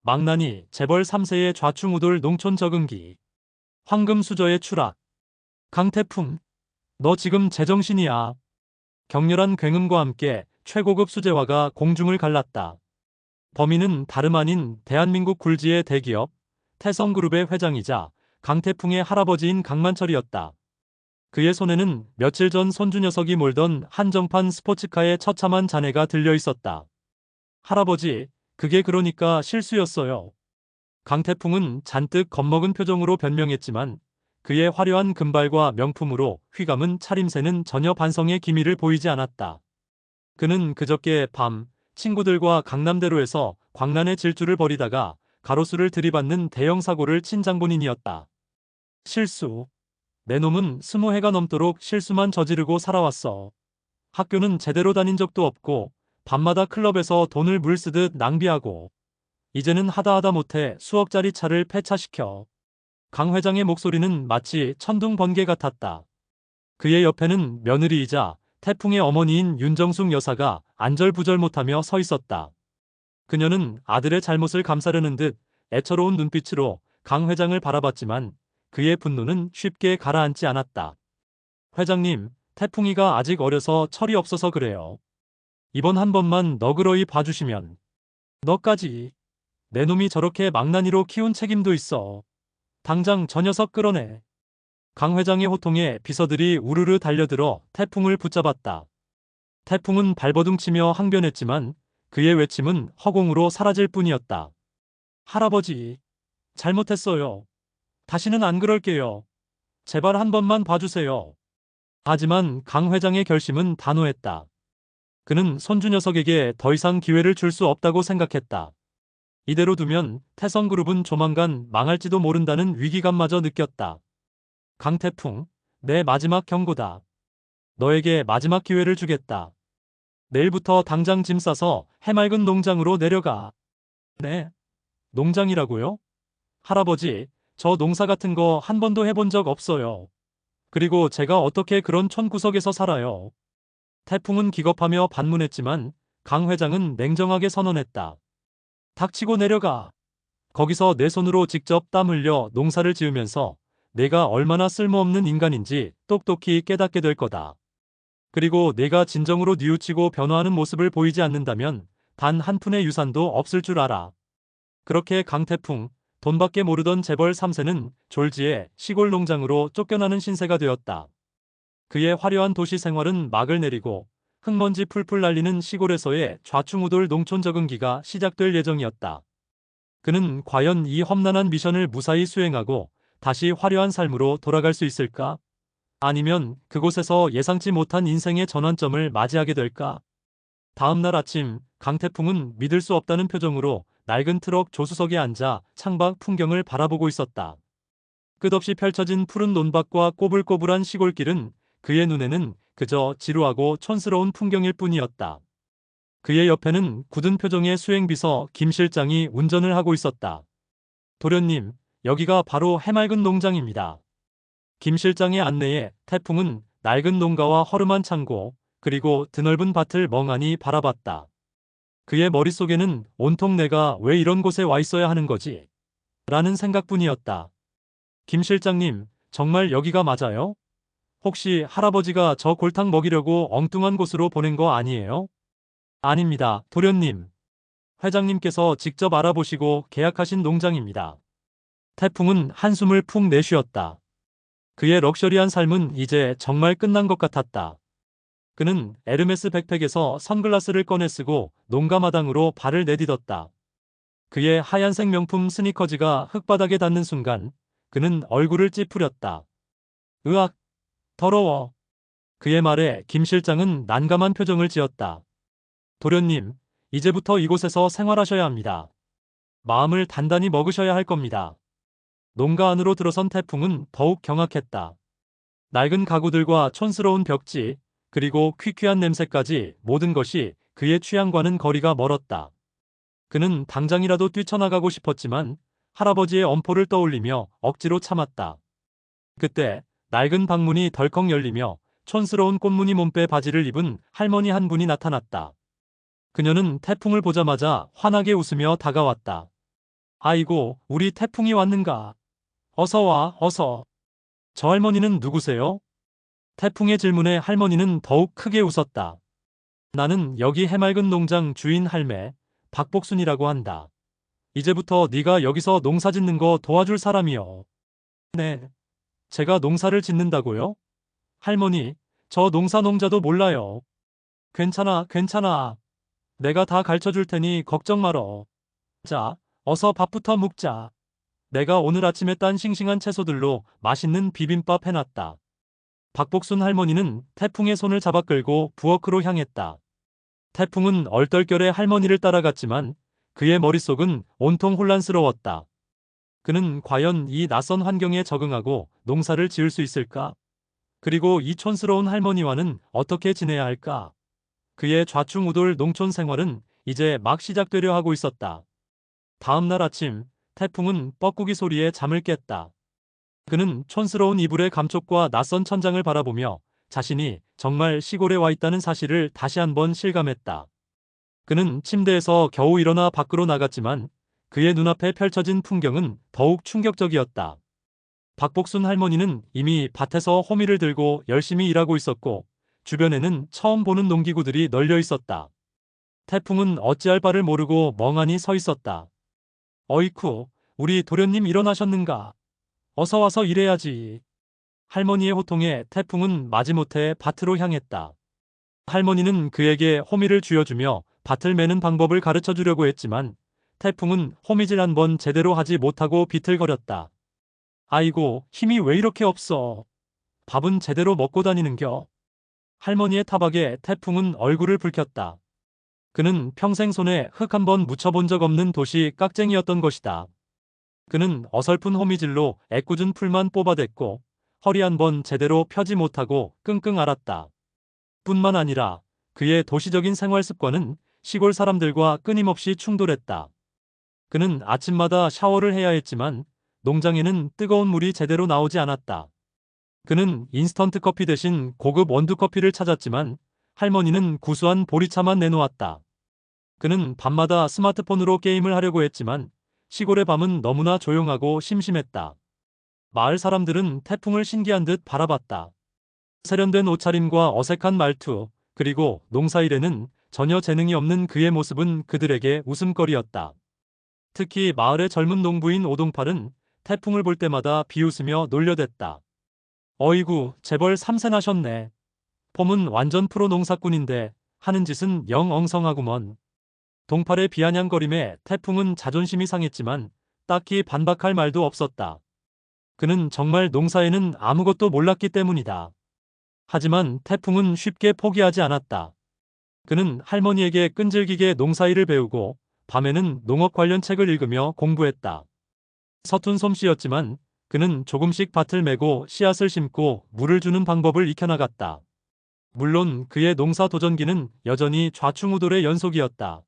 망나니 재벌 3세의 좌충우돌 농촌 적응기. 황금 수저의 추락. 강태풍, 너 지금 제정신이야. 격렬한 굉음과 함께 최고급 수재화가 공중을 갈랐다. 범인은 다름 아닌 대한민국 굴지의 대기업 태성그룹의 회장이자 강태풍의 할아버지인 강만철이었다. 그의 손에는 며칠 전 손주 녀석이 몰던 한정판 스포츠카의 처참한 잔해가 들려 있었다. 할아버지, 그게 그러니까 실수였어요. 강태풍은 잔뜩 겁먹은 표정으로 변명했지만 그의 화려한 금발과 명품으로 휘감은 차림새는 전혀 반성의 기미를 보이지 않았다. 그는 그저께 밤 친구들과 강남대로에서 광란의 질주를 벌이다가 가로수를 들이받는 대형 사고를 친 장본인이었다. 실수. 내 놈은 20해가 넘도록 실수만 저지르고 살아왔어. 학교는 제대로 다닌 적도 없고 밤마다 클럽에서 돈을 물쓰듯 낭비하고 이제는 하다 못해 수억짜리 차를 폐차시켜. 강 회장의 목소리는 마치 천둥 번개 같았다. 그의 옆에는 며느리이자 태풍의 어머니인 윤정숙 여사가 안절부절 못하며 서 있었다. 그녀는 아들의 잘못을 감싸려는 듯 애처로운 눈빛으로 강 회장을 바라봤지만 그의 분노는 쉽게 가라앉지 않았다. 회장님, 태풍이가 아직 어려서 철이 없어서 그래요. 이번 한 번만 너그러이 봐주시면. 너까지. 내 놈이 저렇게 망나니로 키운 책임도 있어. 당장 저 녀석 끌어내. 강 회장의 호통에 비서들이 우르르 달려들어 태풍을 붙잡았다. 태풍은 발버둥치며 항변했지만 그의 외침은 허공으로 사라질 뿐이었다. 할아버지, 잘못했어요. 다시는 안 그럴게요. 제발 한 번만 봐주세요. 하지만 강 회장의 결심은 단호했다. 그는 손주 녀석에게 더 이상 기회를 줄 수 없다고 생각했다. 이대로 두면 태성그룹은 조만간 망할지도 모른다는 위기감마저 느꼈다. 강태풍, 내 마지막 경고다. 너에게 마지막 기회를 주겠다. 내일부터 당장 짐 싸서 해맑은 농장으로 내려가. 네? 농장이라고요? 할아버지, 저 농사 같은 거 한 번도 해본 적 없어요. 그리고 제가 어떻게 그런 촌구석에서 살아요? 태풍은 기겁하며 반문했지만 강 회장은 냉정하게 선언했다. 닥치고 내려가. 거기서 내 손으로 직접 땀 흘려 농사를 지으면서 내가 얼마나 쓸모없는 인간인지 똑똑히 깨닫게 될 거다. 그리고 내가 진정으로 뉘우치고 변화하는 모습을 보이지 않는다면 단 한 푼의 유산도 없을 줄 알아. 그렇게 강태풍, 돈밖에 모르던 재벌 3세는 졸지에 시골 농장으로 쫓겨나는 신세가 되었다. 그의 화려한 도시 생활은 막을 내리고 흙먼지 풀풀 날리는 시골에서의 좌충우돌 농촌 적응기가 시작될 예정이었다. 그는 과연 이 험난한 미션을 무사히 수행하고 다시 화려한 삶으로 돌아갈 수 있을까? 아니면 그곳에서 예상치 못한 인생의 전환점을 맞이하게 될까? 다음 날 아침, 강태풍은 믿을 수 없다는 표정으로 낡은 트럭 조수석에 앉아 창밖 풍경을 바라보고 있었다. 끝없이 펼쳐진 푸른 논밭과 꼬불꼬불한 시골길은 그의 눈에는 그저 지루하고 촌스러운 풍경일 뿐이었다. 그의 옆에는 굳은 표정의 수행비서 김 실장이 운전을 하고 있었다. 도련님, 여기가 바로 해맑은 농장입니다. 김 실장의 안내에 태풍은 낡은 농가와 허름한 창고, 그리고 드넓은 밭을 멍하니 바라봤다. 그의 머릿속에는 온통 내가 왜 이런 곳에 와 있어야 하는 거지? 라는 생각뿐이었다. 김 실장님, 정말 여기가 맞아요? 혹시 할아버지가 저 골탕 먹이려고 엉뚱한 곳으로 보낸 거 아니에요? 아닙니다, 도련님. 회장님께서 직접 알아보시고 계약하신 농장입니다. 태풍은 한숨을 푹 내쉬었다. 그의 럭셔리한 삶은 이제 정말 끝난 것 같았다. 그는 에르메스 백팩에서 선글라스를 꺼내 쓰고 농가마당으로 발을 내딛었다. 그의 하얀색 명품 스니커즈가 흙바닥에 닿는 순간 그는 얼굴을 찌푸렸다. 으악, 더러워. 그의 말에 김 실장은 난감한 표정을 지었다. 도련님, 이제부터 이곳에서 생활하셔야 합니다. 마음을 단단히 먹으셔야 할 겁니다. 농가 안으로 들어선 태풍은 더욱 경악했다. 낡은 가구들과 촌스러운 벽지, 그리고 퀴퀴한 냄새까지 모든 것이 그의 취향과는 거리가 멀었다. 그는 당장이라도 뛰쳐나가고 싶었지만 할아버지의 엄포를 떠올리며 억지로 참았다. 그때 낡은 방문이 덜컥 열리며 촌스러운 꽃무늬 몸빼 바지를 입은 할머니 한 분이 나타났다. 그녀는 태풍을 보자마자 환하게 웃으며 다가왔다. 아이고, 우리 태풍이 왔는가? 어서 와, 어서. 저 할머니는 누구세요? 태풍의 질문에 할머니는 더욱 크게 웃었다. 나는 여기 해맑은 농장 주인 할매, 박복순이라고 한다. 이제부터 네가 여기서 농사 짓는 거 도와줄 사람이여. 네, 제가 농사를 짓는다고요? 할머니, 저 농사농자도 몰라요. 괜찮아, 괜찮아. 내가 다 가르쳐 줄 테니 걱정 말어. 자, 어서 밥부터 묵자. 내가 오늘 아침에 딴 싱싱한 채소들로 맛있는 비빔밥 해놨다. 박복순 할머니는 태풍의 손을 잡아 끌고 부엌으로 향했다. 태풍은 얼떨결에 할머니를 따라갔지만 그의 머릿속은 온통 혼란스러웠다. 그는 과연 이 낯선 환경에 적응하고 농사를 지을 수 있을까? 그리고 이 촌스러운 할머니와는 어떻게 지내야 할까? 그의 좌충우돌 농촌 생활은 이제 막 시작되려 하고 있었다. 다음 날 아침, 태풍은 뻐꾸기 소리에 잠을 깼다. 그는 촌스러운 이불의 감촉과 낯선 천장을 바라보며 자신이 정말 시골에 와 있다는 사실을 다시 한번 실감했다. 그는 침대에서 겨우 일어나 밖으로 나갔지만 그의 눈앞에 펼쳐진 풍경은 더욱 충격적이었다. 박복순 할머니는 이미 밭에서 호미를 들고 열심히 일하고 있었고 주변에는 처음 보는 농기구들이 널려 있었다. 태풍은 어찌할 바를 모르고 멍하니 서 있었다. 어이쿠, 우리 도련님 일어나셨는가? 어서 와서 일해야지. 할머니의 호통에 태풍은 마지못해 밭으로 향했다. 할머니는 그에게 호미를 쥐어주며 밭을 매는 방법을 가르쳐 주려고 했지만 태풍은 호미질 한 번 제대로 하지 못하고 비틀거렸다. 아이고, 힘이 왜 이렇게 없어? 밥은 제대로 먹고 다니는겨? 할머니의 타박에 태풍은 얼굴을 붉혔다. 그는 평생 손에 흙 한 번 묻혀본 적 없는 도시 깍쟁이였던 것이다. 그는 어설픈 호미질로 애꿎은 풀만 뽑아댔고 허리 한 번 제대로 펴지 못하고 끙끙 앓았다. 뿐만 아니라 그의 도시적인 생활 습관은 시골 사람들과 끊임없이 충돌했다. 그는 아침마다 샤워를 해야 했지만 농장에는 뜨거운 물이 제대로 나오지 않았다. 그는 인스턴트 커피 대신 고급 원두 커피를 찾았지만 할머니는 구수한 보리차만 내놓았다. 그는 밤마다 스마트폰으로 게임을 하려고 했지만 시골의 밤은 너무나 조용하고 심심했다. 마을 사람들은 태풍을 신기한 듯 바라봤다. 세련된 옷차림과 어색한 말투, 그리고 농사일에는 전혀 재능이 없는 그의 모습은 그들에게 웃음거리였다. 특히 마을의 젊은 농부인 오동팔은 태풍을 볼 때마다 비웃으며 놀려댔다. 어이구, 재벌 3세 나셨네. 폼은 완전 프로 농사꾼인데 하는 짓은 영 엉성하구먼. 동팔의 비아냥거림에 태풍은 자존심이 상했지만 딱히 반박할 말도 없었다. 그는 정말 농사에는 아무것도 몰랐기 때문이다. 하지만 태풍은 쉽게 포기하지 않았다. 그는 할머니에게 끈질기게 농사일을 배우고 밤에는 농업 관련 책을 읽으며 공부했다. 서툰 솜씨였지만 그는 조금씩 밭을 메고 씨앗을 심고 물을 주는 방법을 익혀나갔다. 물론 그의 농사 도전기는 여전히 좌충우돌의 연속이었다.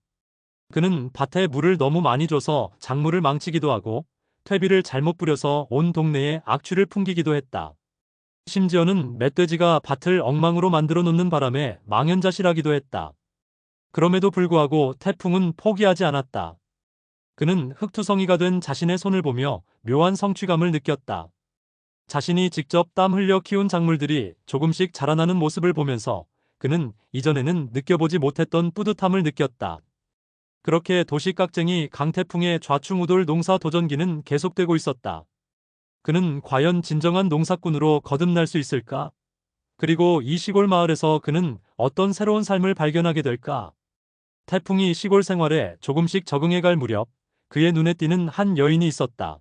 그는 밭에 물을 너무 많이 줘서 작물을 망치기도 하고 퇴비를 잘못 뿌려서 온 동네에 악취를 풍기기도 했다. 심지어는 멧돼지가 밭을 엉망으로 만들어 놓는 바람에 망연자실하기도 했다. 그럼에도 불구하고 태풍은 포기하지 않았다. 그는 흙투성이가 된 자신의 손을 보며 묘한 성취감을 느꼈다. 자신이 직접 땀 흘려 키운 작물들이 조금씩 자라나는 모습을 보면서 그는 이전에는 느껴보지 못했던 뿌듯함을 느꼈다. 그렇게 도시깍쟁이 강태풍의 좌충우돌 농사 도전기는 계속되고 있었다. 그는 과연 진정한 농사꾼으로 거듭날 수 있을까? 그리고 이 시골 마을에서 그는 어떤 새로운 삶을 발견하게 될까? 태풍이 시골 생활에 조금씩 적응해갈 무렵 그의 눈에 띄는 한 여인이 있었다.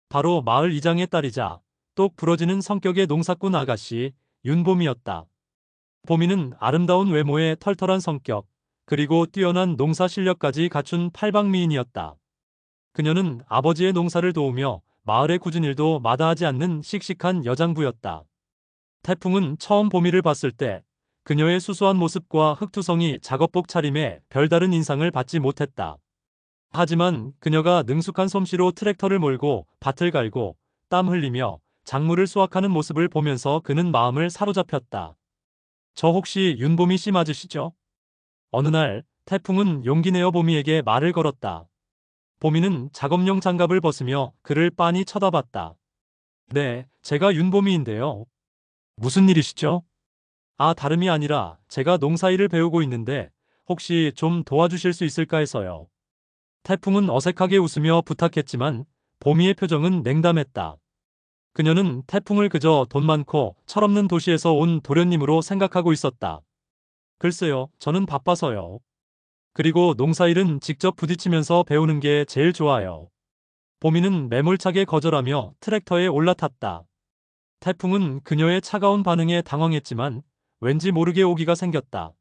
바로 마을 이장의 딸이자 똑 부러지는 성격의 농사꾼 아가씨 윤봄이었다. 봄이는 아름다운 외모에 털털한 성격, 그리고 뛰어난 농사 실력까지 갖춘 팔방미인이었다. 그녀는 아버지의 농사를 도우며 마을의 굳은 일도 마다하지 않는 씩씩한 여장부였다. 태풍은 처음 봄이를 봤을 때 그녀의 수수한 모습과 흙투성이 작업복 차림에 별다른 인상을 받지 못했다. 하지만 그녀가 능숙한 솜씨로 트랙터를 몰고 밭을 갈고 땀 흘리며 작물을 수확하는 모습을 보면서 그는 마음을 사로잡혔다. 저 혹시 윤보미 씨 맞으시죠? 어느 날 태풍은 용기 내어 보미에게 말을 걸었다. 보미는 작업용 장갑을 벗으며 그를 빤히 쳐다봤다. 네, 제가 윤보미인데요. 무슨 일이시죠? 아, 다름이 아니라 제가 농사일을 배우고 있는데 혹시 좀 도와주실 수 있을까 해서요. 태풍은 어색하게 웃으며 부탁했지만 보미의 표정은 냉담했다. 그녀는 태풍을 그저 돈 많고 철없는 도시에서 온 도련님으로 생각하고 있었다. 글쎄요, 저는 바빠서요. 그리고 농사일은 직접 부딪히면서 배우는 게 제일 좋아요. 보미는 매몰차게 거절하며 트랙터에 올라탔다. 태풍은 그녀의 차가운 반응에 당황했지만 왠지 모르게 오기가 생겼다.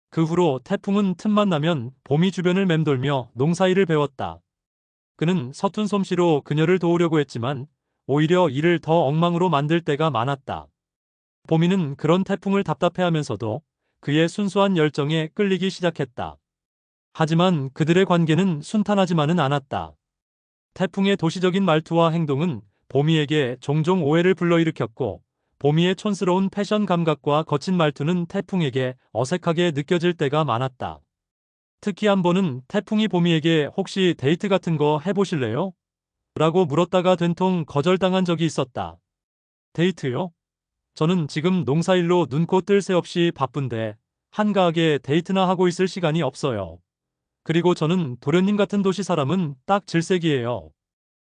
그 후로 태풍은 틈만 나면 보미 주변을 맴돌며 농사일을 배웠다. 그는 서툰 솜씨로 그녀를 도우려고 했지만 오히려 일을 더 엉망으로 만들 때가 많았다. 보미는 그런 태풍을 답답해하면서도 그의 순수한 열정에 끌리기 시작했다. 하지만 그들의 관계는 순탄하지만은 않았다. 태풍의 도시적인 말투와 행동은 보미에게 종종 오해를 불러일으켰고, 보미의 촌스러운 패션 감각과 거친 말투는 태풍에게 어색하게 느껴질 때가 많았다. 특히 한 번은 태풍이 보미에게 혹시 데이트 같은 거 해보실래요? 라고 물었다가 된통 거절당한 적이 있었다. 데이트요? 저는 지금 농사일로 눈코 뜰 새 없이 바쁜데 한가하게 데이트나 하고 있을 시간이 없어요. 그리고 저는 도련님 같은 도시 사람은 딱 질색이에요.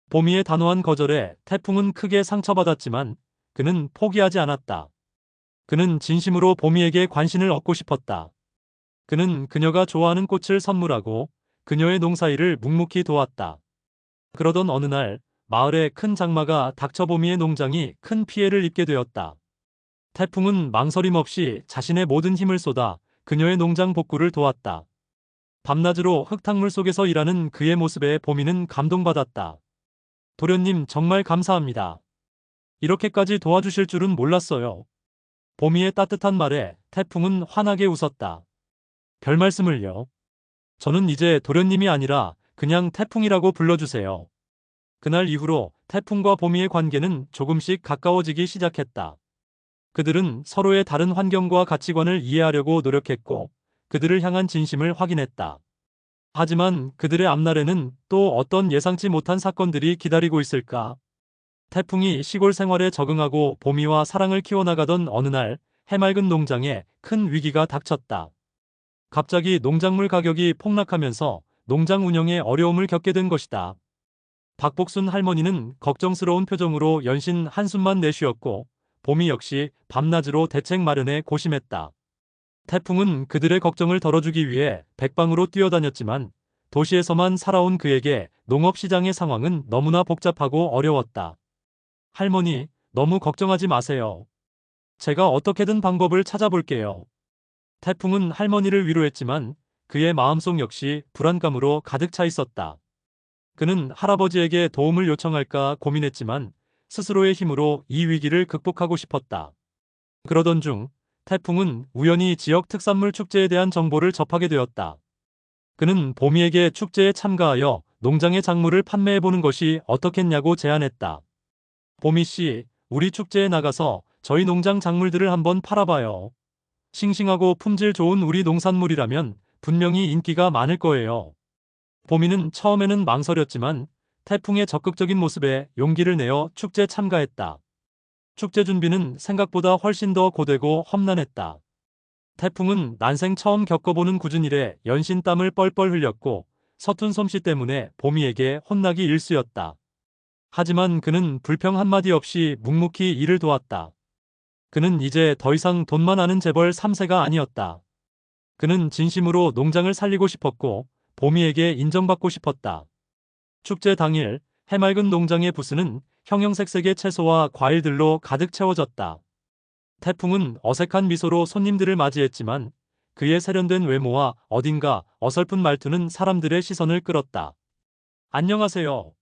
보미의 단호한 거절에 태풍은 크게 상처받았지만 그는 포기하지 않았다. 그는 진심으로 보미에게 관심을 얻고 싶었다. 그는 그녀가 좋아하는 꽃을 선물하고 그녀의 농사일을 묵묵히 도왔다. 그러던 어느 날 마을에 큰 장마가 닥쳐 보미의 농장이 큰 피해를 입게 되었다. 태풍은 망설임 없이 자신의 모든 힘을 쏟아 그녀의 농장 복구를 도왔다. 밤낮으로 흙탕물 속에서 일하는 그의 모습에 보미는 감동받았다. 도련님 정말 감사합니다. 이렇게까지 도와주실 줄은 몰랐어요. 보미의 따뜻한 말에 태풍은 환하게 웃었다. 별 말씀을요. 저는 이제 도련님이 아니라 그냥 태풍이라고 불러주세요. 그날 이후로 태풍과 보미의 관계는 조금씩 가까워지기 시작했다. 그들은 서로의 다른 환경과 가치관을 이해하려고 노력했고 그들을 향한 진심을 확인했다. 하지만 그들의 앞날에는 또 어떤 예상치 못한 사건들이 기다리고 있을까? 태풍이 시골 생활에 적응하고 보미와 사랑을 키워나가던 어느 날 해맑은 농장에 큰 위기가 닥쳤다. 갑자기 농작물 가격이 폭락하면서 농장 운영에 어려움을 겪게 된 것이다. 박복순 할머니는 걱정스러운 표정으로 연신 한숨만 내쉬었고 보미 역시 밤낮으로 대책 마련에 고심했다. 태풍은 그들의 걱정을 덜어주기 위해 백방으로 뛰어다녔지만 도시에서만 살아온 그에게 농업시장의 상황은 너무나 복잡하고 어려웠다. 할머니, 너무 걱정하지 마세요. 제가 어떻게든 방법을 찾아볼게요. 태풍은 할머니를 위로했지만 그의 마음속 역시 불안감으로 가득 차 있었다. 그는 할아버지에게 도움을 요청할까 고민했지만 스스로의 힘으로 이 위기를 극복하고 싶었다. 그러던 중 태풍은 우연히 지역 특산물 축제에 대한 정보를 접하게 되었다. 그는 보미에게 축제에 참가하여 농장의 작물을 판매해보는 것이 어떻겠냐고 제안했다. 보미 씨, 우리 축제에 나가서 저희 농장 작물들을 한번 팔아봐요. 싱싱하고 품질 좋은 우리 농산물이라면 분명히 인기가 많을 거예요. 보미는 처음에는 망설였지만 태풍의 적극적인 모습에 용기를 내어 축제에 참가했다. 축제 준비는 생각보다 훨씬 더 고되고 험난했다. 태풍은 난생 처음 겪어보는 굳은 일에 연신 땀을 뻘뻘 흘렸고 서툰 솜씨 때문에 보미에게 혼나기 일쑤였다. 하지만 그는 불평 한마디 없이 묵묵히 일을 도왔다. 그는 이제 더 이상 돈만 아는 재벌 3세가 아니었다. 그는 진심으로 농장을 살리고 싶었고 보미에게 인정받고 싶었다. 축제 당일 해맑은 농장의 부스는 형형색색의 채소와 과일들로 가득 채워졌다. 태풍은 어색한 미소로 손님들을 맞이했지만 그의 세련된 외모와 어딘가 어설픈 말투는 사람들의 시선을 끌었다. 안녕하세요.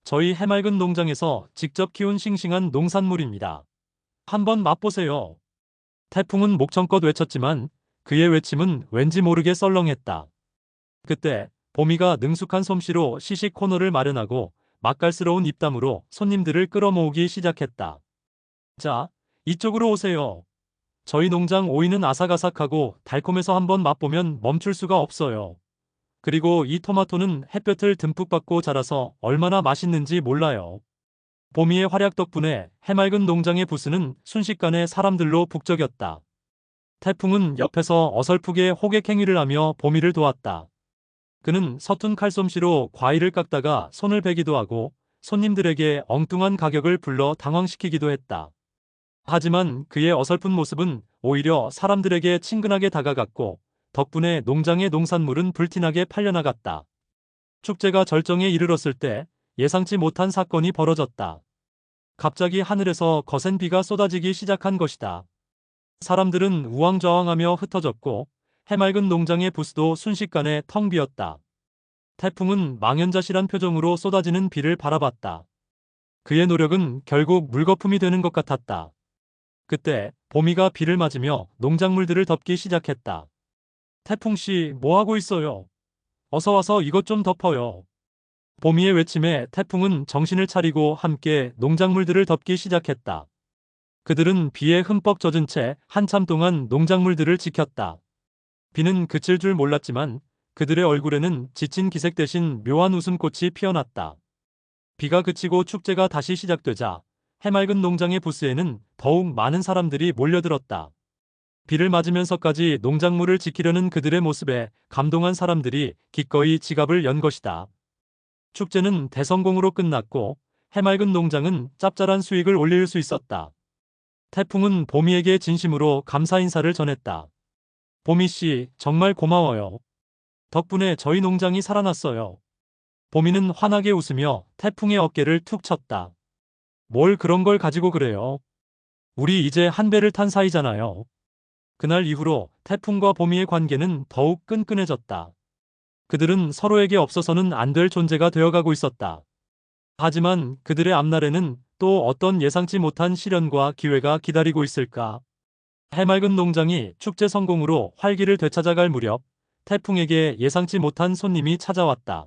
저희 해맑은 농장에서 직접 키운 싱싱한 농산물입니다. 한번 맛보세요. 태풍은 목청껏 외쳤지만 그의 외침은 왠지 모르게 썰렁했다. 그때 보미가 능숙한 솜씨로 시식 코너를 마련하고 맛깔스러운 입담으로 손님들을 끌어모으기 시작했다. 자, 이쪽으로 오세요. 저희 농장 오이는 아삭아삭하고 달콤해서 한번 맛보면 멈출 수가 없어요. 그리고 이 토마토는 햇볕을 듬뿍 받고 자라서 얼마나 맛있는지 몰라요. 봄이의 활약 덕분에 해맑은 농장의 부스는 순식간에 사람들로 북적였다. 태풍은 옆에서 어설프게 호객 행위를 하며 봄이를 도왔다. 그는 서툰 칼솜씨로 과일을 깎다가 손을 베기도 하고 손님들에게 엉뚱한 가격을 불러 당황시키기도 했다. 하지만 그의 어설픈 모습은 오히려 사람들에게 친근하게 다가갔고 덕분에 농장의 농산물은 불티나게 팔려나갔다. 축제가 절정에 이르렀을 때 예상치 못한 사건이 벌어졌다. 갑자기 하늘에서 거센 비가 쏟아지기 시작한 것이다. 사람들은 우왕좌왕하며 흩어졌고 해맑은 농장의 부스도 순식간에 텅 비었다. 태풍은 망연자실한 표정으로 쏟아지는 비를 바라봤다. 그의 노력은 결국 물거품이 되는 것 같았다. 그때 봄이가 비를 맞으며 농작물들을 덮기 시작했다. 태풍씨, 뭐하고 있어요? 어서 와서 이것 좀 덮어요. 봄이의 외침에 태풍은 정신을 차리고 함께 농작물들을 덮기 시작했다. 그들은 비에 흠뻑 젖은 채 한참 동안 농작물들을 지켰다. 비는 그칠 줄 몰랐지만 그들의 얼굴에는 지친 기색 대신 묘한 웃음꽃이 피어났다. 비가 그치고 축제가 다시 시작되자 해맑은 농장의 부스에는 더욱 많은 사람들이 몰려들었다. 비를 맞으면서까지 농작물을 지키려는 그들의 모습에 감동한 사람들이 기꺼이 지갑을 연 것이다. 축제는 대성공으로 끝났고 해맑은 농장은 짭짤한 수익을 올릴 수 있었다. 태풍은 봄이에게 진심으로 감사 인사를 전했다. 봄이씨, 정말 고마워요. 덕분에 저희 농장이 살아났어요. 봄이는 환하게 웃으며 태풍의 어깨를 툭 쳤다. 뭘 그런 걸 가지고 그래요? 우리 이제 한 배를 탄 사이잖아요. 그날 이후로 태풍과 봄이의 관계는 더욱 끈끈해졌다. 그들은 서로에게 없어서는 안 될 존재가 되어가고 있었다. 하지만 그들의 앞날에는 또 어떤 예상치 못한 시련과 기회가 기다리고 있을까? 해맑은 농장이 축제 성공으로 활기를 되찾아갈 무렵 태풍에게 예상치 못한 손님이 찾아왔다.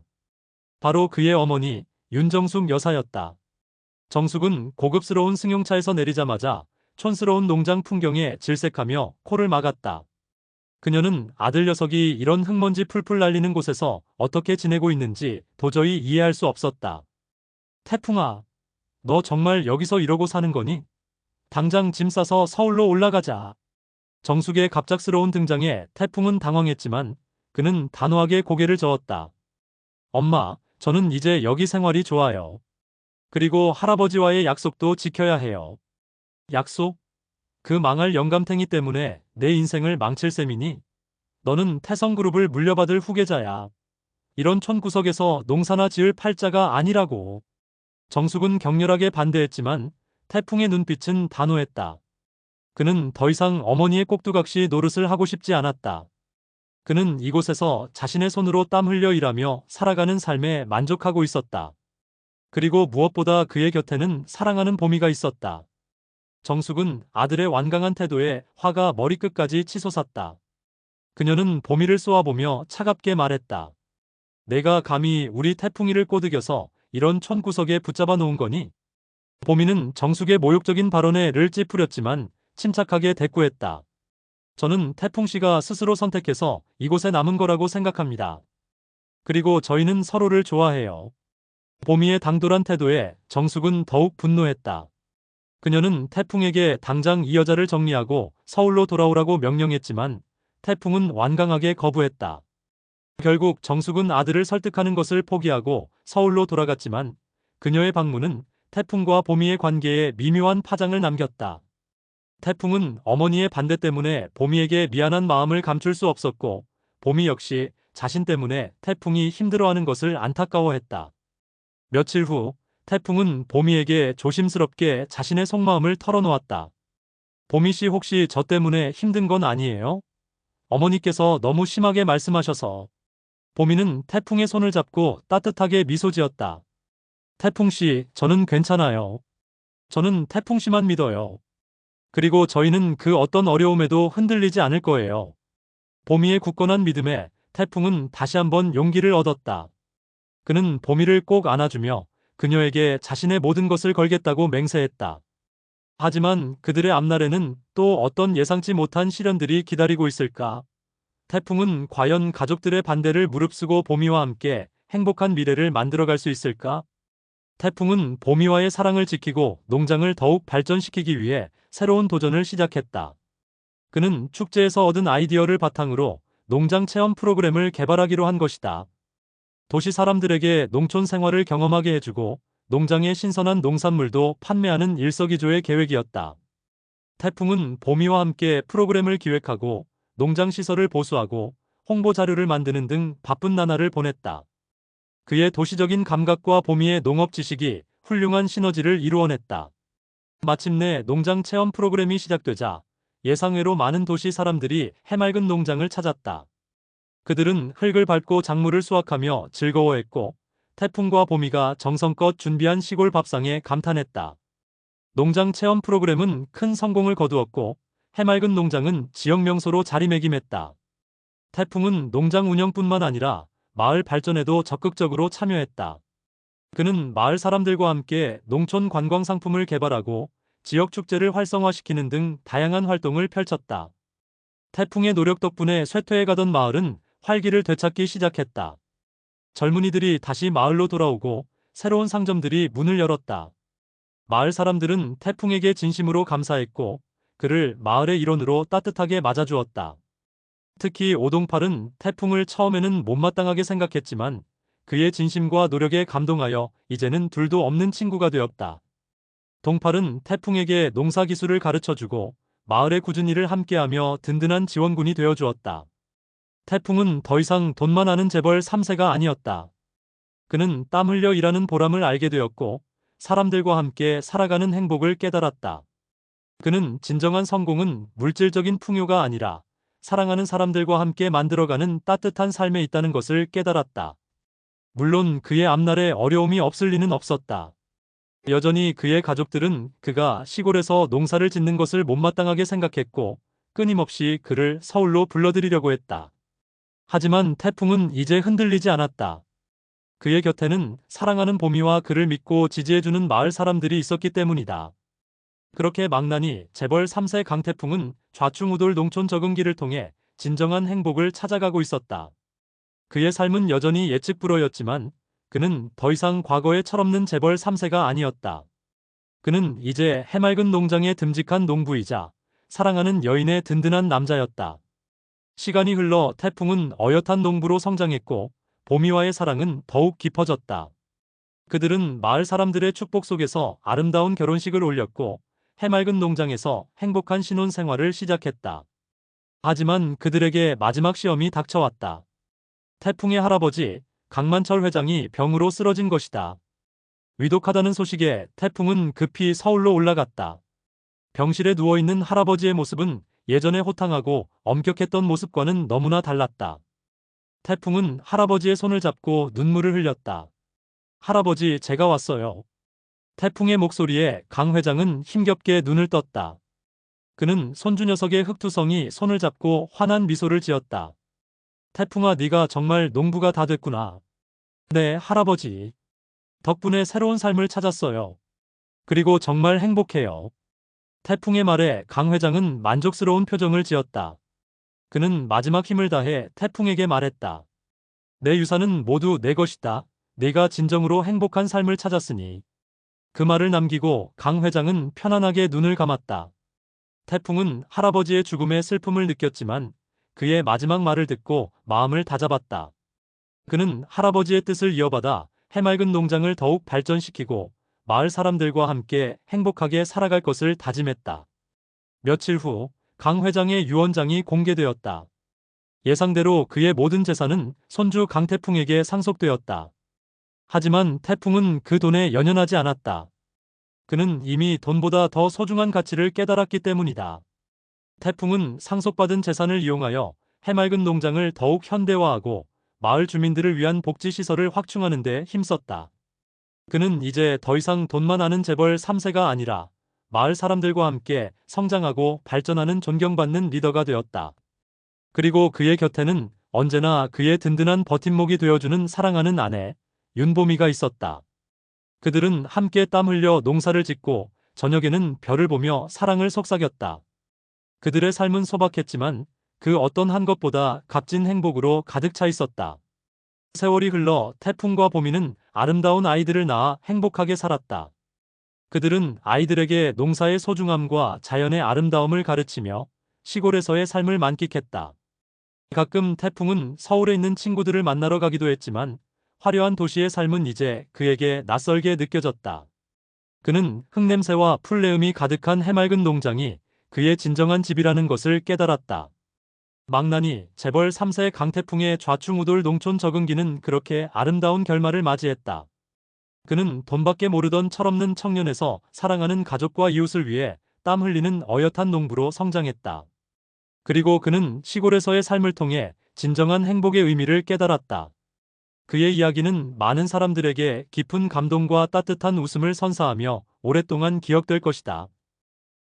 바로 그의 어머니 윤정숙 여사였다. 정숙은 고급스러운 승용차에서 내리자마자 촌스러운 농장 풍경에 질색하며 코를 막았다. 그녀는 아들 녀석이 이런 흙먼지 풀풀 날리는 곳에서 어떻게 지내고 있는지 도저히 이해할 수 없었다. 태풍아, 너 정말 여기서 이러고 사는 거니? 당장 짐 싸서 서울로 올라가자. 정숙의 갑작스러운 등장에 태풍은 당황했지만 그는 단호하게 고개를 저었다. 엄마, 저는 이제 여기 생활이 좋아요. 그리고 할아버지와의 약속도 지켜야 해요. 약속? 그 망할 영감탱이 때문에 내 인생을 망칠 셈이니? 너는 태성그룹을 물려받을 후계자야. 이런 촌구석에서 농사나 지을 팔자가 아니라고. 정숙은 격렬하게 반대했지만 태풍의 눈빛은 단호했다. 그는 더 이상 어머니의 꼭두각시 노릇을 하고 싶지 않았다. 그는 이곳에서 자신의 손으로 땀 흘려 일하며 살아가는 삶에 만족하고 있었다. 그리고 무엇보다 그의 곁에는 사랑하는 봄이가 있었다. 정숙은 아들의 완강한 태도에 화가 머리끝까지 치솟았다. 그녀는 봄이를 쏘아보며 차갑게 말했다. 내가 감히 우리 태풍이를 꼬드겨서 이런 촌구석에 붙잡아 놓은 거니? 봄이는 정숙의 모욕적인 발언에 를 찌푸렸지만 침착하게 대꾸했다. 저는 태풍씨가 스스로 선택해서 이곳에 남은 거라고 생각합니다. 그리고 저희는 서로를 좋아해요. 봄이의 당돌한 태도에 정숙은 더욱 분노했다. 그녀는 태풍에게 당장 이 여자를 정리하고 서울로 돌아오라고 명령했지만 태풍은 완강하게 거부했다. 결국 정숙은 아들을 설득하는 것을 포기하고 서울로 돌아갔지만 그녀의 방문은 태풍과 봄이의 관계에 미묘한 파장을 남겼다. 태풍은 어머니의 반대 때문에 봄이에게 미안한 마음을 감출 수 없었고 봄이 역시 자신 때문에 태풍이 힘들어하는 것을 안타까워했다. 며칠 후 태풍은 봄이에게 조심스럽게 자신의 속마음을 털어놓았다. 봄이씨, 혹시 저 때문에 힘든 건 아니에요? 어머니께서 너무 심하게 말씀하셔서. 봄이는 태풍의 손을 잡고 따뜻하게 미소 지었다. 태풍씨, 저는 괜찮아요. 저는 태풍씨만 믿어요. 그리고 저희는 그 어떤 어려움에도 흔들리지 않을 거예요. 봄이의 굳건한 믿음에 태풍은 다시 한번 용기를 얻었다. 그는 봄이를 꼭 안아주며 그녀에게 자신의 모든 것을 걸겠다고 맹세했다. 하지만 그들의 앞날에는 또 어떤 예상치 못한 시련들이 기다리고 있을까? 태풍은 과연 가족들의 반대를 무릅쓰고 보미와 함께 행복한 미래를 만들어갈 수 있을까? 태풍은 보미와의 사랑을 지키고 농장을 더욱 발전시키기 위해 새로운 도전을 시작했다. 그는 축제에서 얻은 아이디어를 바탕으로 농장 체험 프로그램을 개발하기로 한 것이다. 도시 사람들에게 농촌 생활을 경험하게 해주고 농장의 신선한 농산물도 판매하는 일석이조의 계획이었다. 태풍은 보미와 함께 프로그램을 기획하고 농장 시설을 보수하고 홍보 자료를 만드는 등 바쁜 나날을 보냈다. 그의 도시적인 감각과 보미의 농업 지식이 훌륭한 시너지를 이루어냈다. 마침내 농장 체험 프로그램이 시작되자 예상외로 많은 도시 사람들이 해맑은 농장을 찾았다. 그들은 흙을 밟고 작물을 수확하며 즐거워했고 태풍과 보미가 정성껏 준비한 시골 밥상에 감탄했다. 농장 체험 프로그램은 큰 성공을 거두었고 해맑은 농장은 지역 명소로 자리매김했다. 태풍은 농장 운영뿐만 아니라 마을 발전에도 적극적으로 참여했다. 그는 마을 사람들과 함께 농촌 관광 상품을 개발하고 지역 축제를 활성화시키는 등 다양한 활동을 펼쳤다. 태풍의 노력 덕분에 쇠퇴해가던 마을은 활기를 되찾기 시작했다. 젊은이들이 다시 마을로 돌아오고 새로운 상점들이 문을 열었다. 마을 사람들은 태풍에게 진심으로 감사했고 그를 마을의 일원으로 따뜻하게 맞아주었다. 특히 오동팔은 태풍을 처음에는 못마땅하게 생각했지만 그의 진심과 노력에 감동하여 이제는 둘도 없는 친구가 되었다. 동팔은 태풍에게 농사 기술을 가르쳐주고 마을의 꾸준히 일을 함께하며 든든한 지원군이 되어주었다. 태풍은 더 이상 돈만 아는 재벌 3세가 아니었다. 그는 땀 흘려 일하는 보람을 알게 되었고 사람들과 함께 살아가는 행복을 깨달았다. 그는 진정한 성공은 물질적인 풍요가 아니라 사랑하는 사람들과 함께 만들어가는 따뜻한 삶에 있다는 것을 깨달았다. 물론 그의 앞날에 어려움이 없을 리는 없었다. 여전히 그의 가족들은 그가 시골에서 농사를 짓는 것을 못마땅하게 생각했고 끊임없이 그를 서울로 불러들이려고 했다. 하지만 태풍은 이제 흔들리지 않았다. 그의 곁에는 사랑하는 보미와 그를 믿고 지지해주는 마을 사람들이 있었기 때문이다. 그렇게 망나니 재벌 3세 강태풍은 좌충우돌 농촌 적응기를 통해 진정한 행복을 찾아가고 있었다. 그의 삶은 여전히 예측 불허였지만 그는 더 이상 과거의 철없는 재벌 3세가 아니었다. 그는 이제 해맑은 농장의 듬직한 농부이자 사랑하는 여인의 든든한 남자였다. 시간이 흘러 태풍은 어엿한 농부로 성장했고 보미와의 사랑은 더욱 깊어졌다. 그들은 마을 사람들의 축복 속에서 아름다운 결혼식을 올렸고 해맑은 농장에서 행복한 신혼 생활을 시작했다. 하지만 그들에게 마지막 시험이 닥쳐왔다. 태풍의 할아버지 강만철 회장이 병으로 쓰러진 것이다. 위독하다는 소식에 태풍은 급히 서울로 올라갔다. 병실에 누워있는 할아버지의 모습은 예전에 호탕하고 엄격했던 모습과는 너무나 달랐다. 태풍은 할아버지의 손을 잡고 눈물을 흘렸다. 할아버지, 제가 왔어요. 태풍의 목소리에 강 회장은 힘겹게 눈을 떴다. 그는 손주 녀석의 흑투성이 손을 잡고 환한 미소를 지었다. 태풍아, 네가 정말 농부가 다 됐구나. 네, 할아버지. 덕분에 새로운 삶을 찾았어요. 그리고 정말 행복해요. 태풍의 말에 강 회장은 만족스러운 표정을 지었다. 그는 마지막 힘을 다해 태풍에게 말했다. 내 유산은 모두 내 것이다. 네가 진정으로 행복한 삶을 찾았으니. 그 말을 남기고 강 회장은 편안하게 눈을 감았다. 태풍은 할아버지의 죽음의 슬픔을 느꼈지만 그의 마지막 말을 듣고 마음을 다잡았다. 그는 할아버지의 뜻을 이어받아 해맑은 농장을 더욱 발전시키고 마을 사람들과 함께 행복하게 살아갈 것을 다짐했다. 며칠 후 강 회장의 유언장이 공개되었다. 예상대로 그의 모든 재산은 손주 강태풍에게 상속되었다. 하지만 태풍은 그 돈에 연연하지 않았다. 그는 이미 돈보다 더 소중한 가치를 깨달았기 때문이다. 태풍은 상속받은 재산을 이용하여 해맑은 농장을 더욱 현대화하고 마을 주민들을 위한 복지시설을 확충하는 데 힘썼다. 그는 이제 더 이상 돈만 아는 재벌 3세가 아니라 마을 사람들과 함께 성장하고 발전하는 존경받는 리더가 되었다. 그리고 그의 곁에는 언제나 그의 든든한 버팀목이 되어주는 사랑하는 아내 윤보미가 있었다. 그들은 함께 땀 흘려 농사를 짓고 저녁에는 별을 보며 사랑을 속삭였다. 그들의 삶은 소박했지만 그 어떤 한 것보다 값진 행복으로 가득 차 있었다. 세월이 흘러 태풍과 보미는 아름다운 아이들을 낳아 행복하게 살았다. 그들은 아이들에게 농사의 소중함과 자연의 아름다움을 가르치며 시골에서의 삶을 만끽했다. 가끔 태풍은 서울에 있는 친구들을 만나러 가기도 했지만 화려한 도시의 삶은 이제 그에게 낯설게 느껴졌다. 그는 흙냄새와 풀내음이 가득한 해맑은 농장이 그의 진정한 집이라는 것을 깨달았다. 망나니, 재벌 3세 강태풍의 좌충우돌 농촌 적응기는 그렇게 아름다운 결말을 맞이했다. 그는 돈밖에 모르던 철없는 청년에서 사랑하는 가족과 이웃을 위해 땀 흘리는 어엿한 농부로 성장했다. 그리고 그는 시골에서의 삶을 통해 진정한 행복의 의미를 깨달았다. 그의 이야기는 많은 사람들에게 깊은 감동과 따뜻한 웃음을 선사하며 오랫동안 기억될 것이다.